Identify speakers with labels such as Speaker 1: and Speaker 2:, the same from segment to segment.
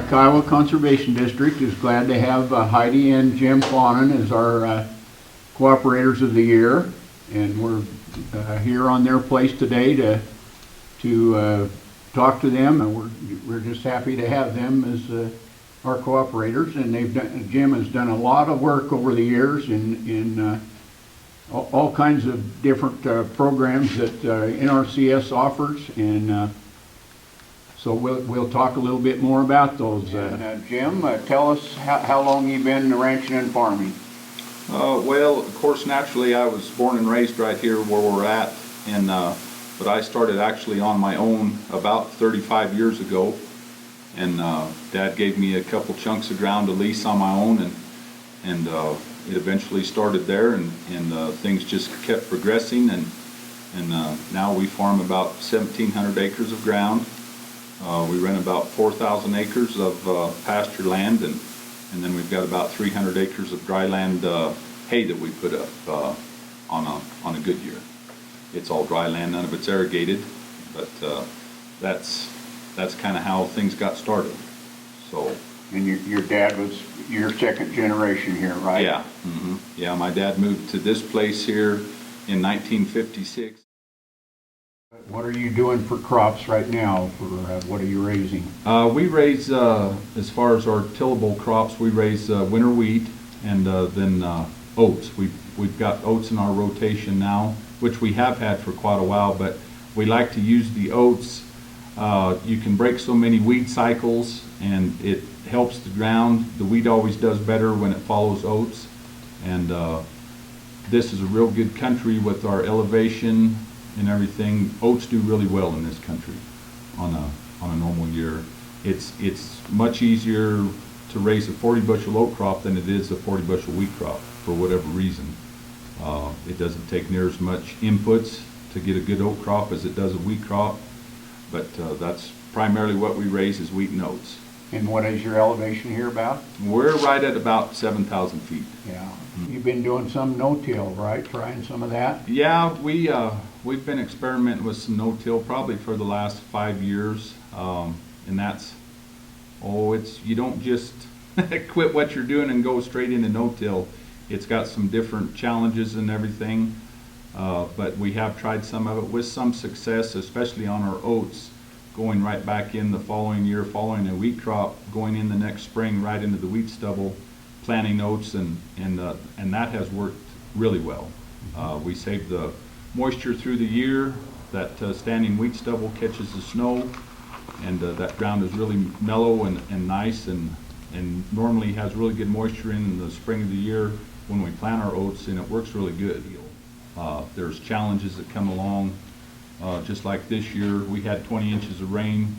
Speaker 1: Kiowa Conservation District is glad to have Heidi and Jim Faughnan as our cooperators of the year, and we're here on their place today to talk to them, and we're just happy to have them as our cooperators. And Jim has done a lot of work over the years in all kinds of different programs that NRCS offers, and so we'll talk a little bit more about those. Jim, tell us how long you've been ranching and farming.
Speaker 2: Well, of course, naturally, I was born and raised right here where we're at, and but I started actually on my own about 35 years ago, and Dad gave me a couple chunks of ground to lease on my own, and it eventually started there, and things just kept progressing, and now we farm about 1,700 acres of ground. We rent about 4,000 acres of pasture land, and then we've got about 300 acres of dry land hay that we put up on a good year. It's all dry land, none of it's irrigated, but that's kind of how things got started. So.
Speaker 1: And your dad was your second generation here, right?
Speaker 2: Yeah. Yeah, my dad moved to this place here in 1956.
Speaker 1: What are you doing for crops right now? For what are you raising?
Speaker 2: We raise, as far as our tillable crops, we raise winter wheat and then oats. We've got oats in our rotation now, which we have had for quite a while, but we like to use the oats. You can break so many weed cycles, and it helps the ground. The wheat always does better when it follows oats, and this is a real good country with our elevation and everything. Oats do really well in this country on a normal year. It's much easier to raise a 40 bushel oat crop than it is a 40 bushel wheat crop for whatever reason. It doesn't take near as much inputs to get a good oat crop as it does a wheat crop, but that's primarily what we raise is wheat and oats.
Speaker 1: And what is your elevation here about?
Speaker 2: We're right at about 7,000 feet.
Speaker 1: Yeah. You've been doing some no-till, right? Trying some of that?
Speaker 2: Yeah, we've been experimenting with some no-till probably for the last 5 years, and that's, you don't just quit what you're doing and go straight into no-till. It's got some different challenges and everything, but we have tried some of it with some success, especially on our oats, going right back in the following year, following a wheat crop, going in the next spring right into the wheat stubble, planting oats, and that has worked really well. We save the moisture through the year. That standing wheat stubble catches the snow, and that ground is really mellow and nice, and normally has really good moisture in the spring of the year when we plant our oats, and it works really good. There's challenges that come along. Just like this year, we had 20 inches of rain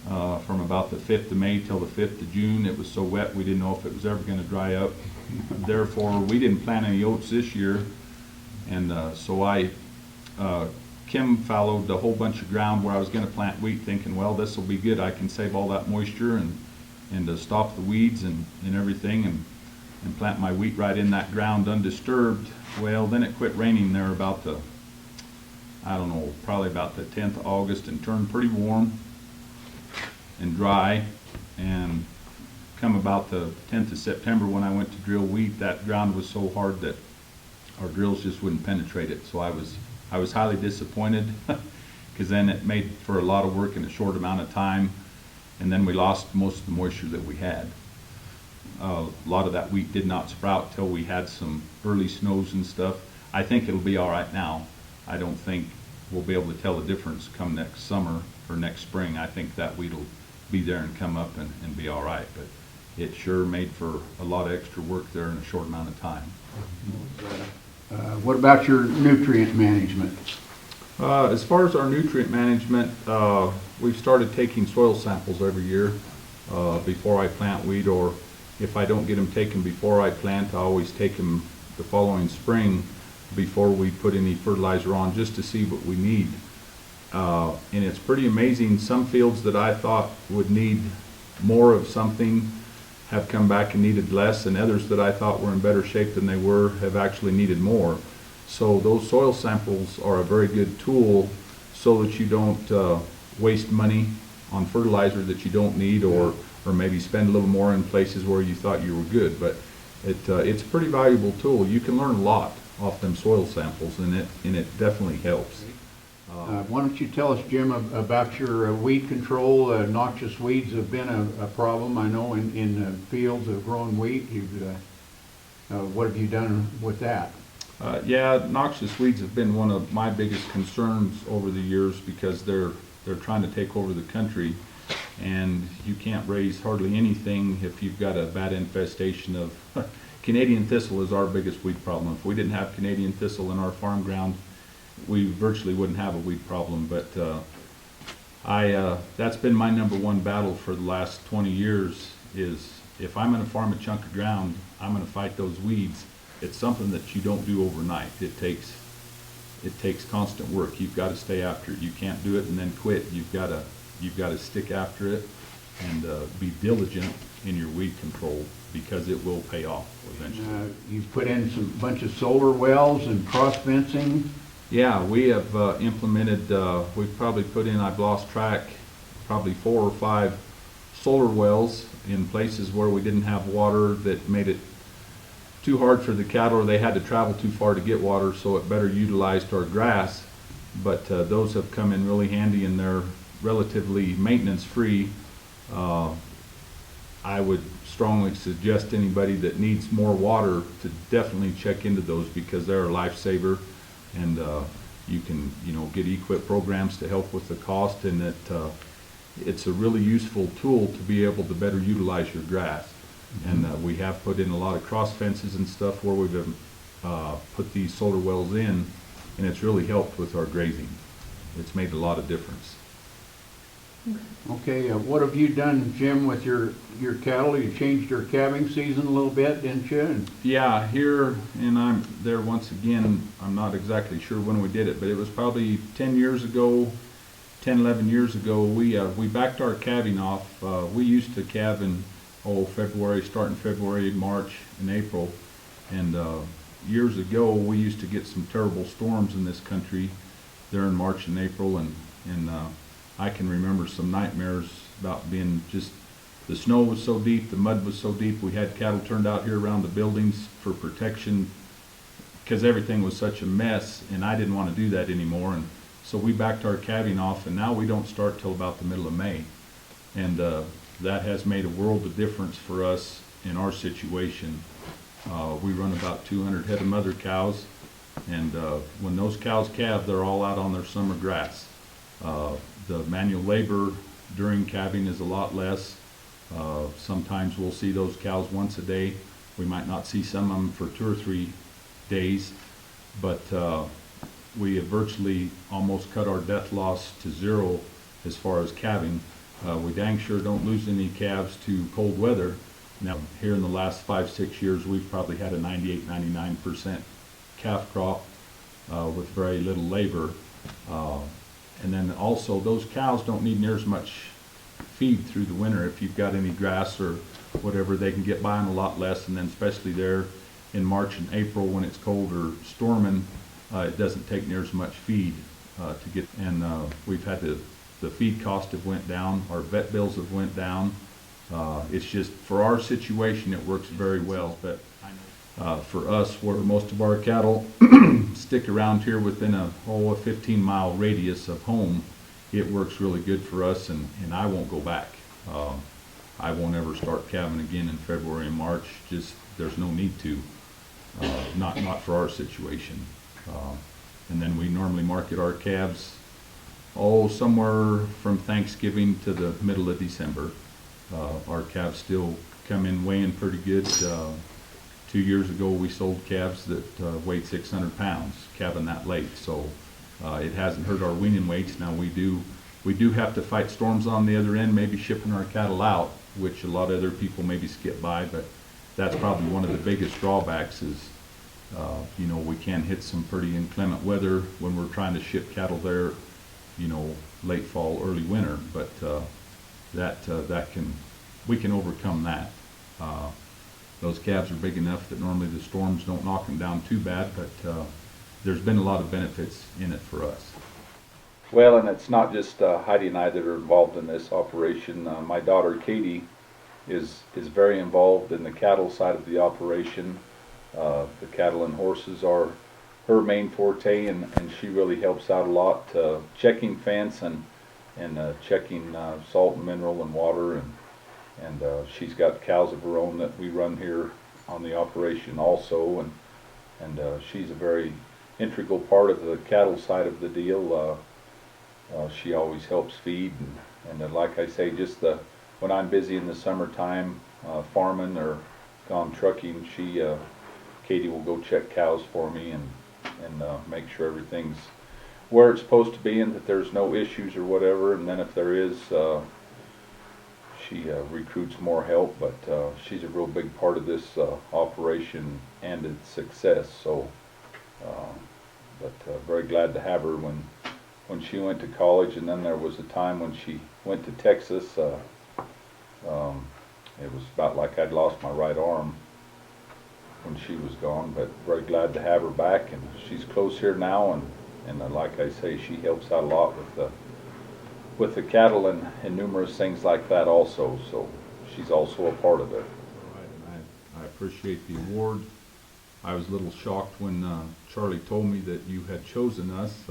Speaker 2: from about the 5th of May till the 5th of June. It was so wet we didn't know if it was ever going to dry up. Therefore, we didn't plant any oats this year, and so I Kim fallowed a whole bunch of ground where I was going to plant wheat, thinking, well, this will be good. I can save all that moisture and stop the weeds and everything, and plant my wheat right in that ground undisturbed. Well, then it quit raining there about the, I don't know, probably about the 10th of August, and turned pretty warm and dry, and come about the 10th of September when I went to drill wheat, that ground was so hard that our drills just wouldn't penetrate it. So I was highly disappointed because then it made for a lot of work in a short amount of time, and then we lost most of the moisture that we had. A lot of that wheat did not sprout till we had some early snows and stuff. I think it'll be all right now. I don't think we'll be able to tell the difference come next summer or next spring. I think that wheat will be there and come up and be all right, but it sure made for a lot of extra work there in a short amount of time.
Speaker 1: What about your nutrient management?
Speaker 2: As far as our nutrient management, we've started taking soil samples every year before I plant wheat, or if I don't get them taken before I plant, I always take them the following spring before we put any fertilizer on, just to see what we need. And it's pretty amazing. Some fields that I thought would need more of something have come back and needed less, and others that I thought were in better shape than they were have actually needed more. So those soil samples are a very good tool so that you don't waste money on fertilizer that you don't need, or or maybe spend a little more in places where you thought you were good. But it's a pretty valuable tool. You can learn a lot off them soil samples, and it definitely helps.
Speaker 1: Why don't you tell us, Jim, about your weed control? Noxious weeds have been a problem, I know, in fields of growing wheat. What have you done with that?
Speaker 2: Yeah, noxious weeds have been one of my biggest concerns over the years because they're trying to take over the country, and you can't raise hardly anything if you've got a bad infestation of Canadian thistle is our biggest weed problem. If we didn't have Canadian thistle in our farm ground, we virtually wouldn't have a weed problem. But that's been my number one battle for the last 20 years is if I'm going to farm a chunk of ground, I'm going to fight those weeds. It's something that you don't do overnight. It takes constant work. You've got to stay after it. You can't do it and then quit. You've got to stick after it and be diligent in your weed control because it will pay off eventually.
Speaker 1: You've put in bunch of solar wells and cross fencing.
Speaker 2: Yeah, we have implemented, we've probably put in, I've lost track, probably 4 or 5 solar wells in places where we didn't have water that made it too hard for the cattle, or they had to travel too far to get water, so it better utilized our grass. But those have come in really handy, and they're relatively maintenance-free. I would strongly suggest anybody that needs more water to definitely check into those because they're a lifesaver, and you can get equip programs to help with the cost, and it's a really useful tool to be able to better utilize your grass. And we have put in a lot of cross fences and stuff where we've put these solar wells in, and it's really helped with our grazing. It's made a lot of difference.
Speaker 1: Okay, what have you done, Jim, with your cattle? You changed your calving season a little bit, didn't you? And
Speaker 2: yeah, here, and I'm there once again, I'm not exactly sure when we did it, but it was probably 10 years ago, 10, 11 years ago, we backed our calving off. We used to calve in February, starting February, March, and April. And years ago, we used to get some terrible storms in this country there in March and April, and I can remember some nightmares about being just, the snow was so deep, the mud was so deep, we had cattle turned out here around the buildings for protection because everything was such a mess, and I didn't want to do that anymore. And so we backed our calving off, and now we don't start till about the middle of May. And that has made a world of difference for us in our situation. We run about 200 head of mother cows, and when those cows calve, they're all out on their summer grass. The manual labor during calving is a lot less. Sometimes we'll see those cows once a day. We might not see some of them for 2 or 3 days, but we have virtually almost cut our death loss to 0 as far as calving. We dang sure don't lose any calves to cold weather. Now, here in the last 5, 6 years, we've probably had a 98, 99% calf crop with very little labor. And then also, those cows don't need near as much feed through the winter. If you've got any grass or whatever, they can get by on a lot less. And then especially there in March and April when it's cold or storming, it doesn't take near as much feed to get. And we've had the feed cost have went down, our vet bills have went down. It's just, for our situation, it works very well. But for us, where most of our cattle stick around here within a 15-mile radius of home, it works really good for us, and I won't go back. I won't ever start calving again in February and March. Just, there's no need to, not for our situation. And then we normally market our calves somewhere from Thanksgiving to the middle of December. Our calves still come in weighing pretty good. 2 years ago, we sold calves that weighed 600 pounds, calving that late. So it hasn't hurt our weaning weights. Now we do have to fight storms on the other end, maybe shipping our cattle out, which a lot of other people maybe skip by. But that's probably one of the biggest drawbacks is, we can hit some pretty inclement weather when we're trying to ship cattle there, late fall, early winter. But we can overcome that. Those calves are big enough that normally the storms don't knock them down too bad, but there's been a lot of benefits in it for us. Well, and it's not just Heidi and I that are involved in this operation. My daughter Katie is very involved in the cattle side of the operation. The cattle and horses are her main forte, and she really helps out a lot, checking fence and checking salt and mineral and water, and she's got cows of her own that we run here on the operation also, and she's a very integral part of the cattle side of the deal. She always helps feed, and like I say, just when I'm busy in the summertime farming or gone trucking, Katie will go check cows for me and make sure everything's where it's supposed to be and that there's no issues or whatever. And then if there is, she recruits more help. But she's a real big part of this operation and its success. So, very glad to have her when she went to college, and then there was a time when she went to Texas. It was about like I'd lost my right arm when she was gone, but very glad to have her back, and she's close here now, and like I say, she helps out a lot with the cattle and numerous things like that also, so she's also a part of it.
Speaker 3: Right, and I appreciate the award. I was a little shocked when Charlie told me that you had chosen us.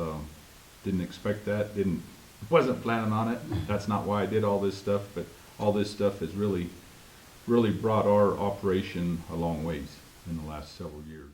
Speaker 3: Didn't expect that, wasn't planning on it. That's not why I did all this stuff, but all this stuff has really brought our operation a long ways in the last several years.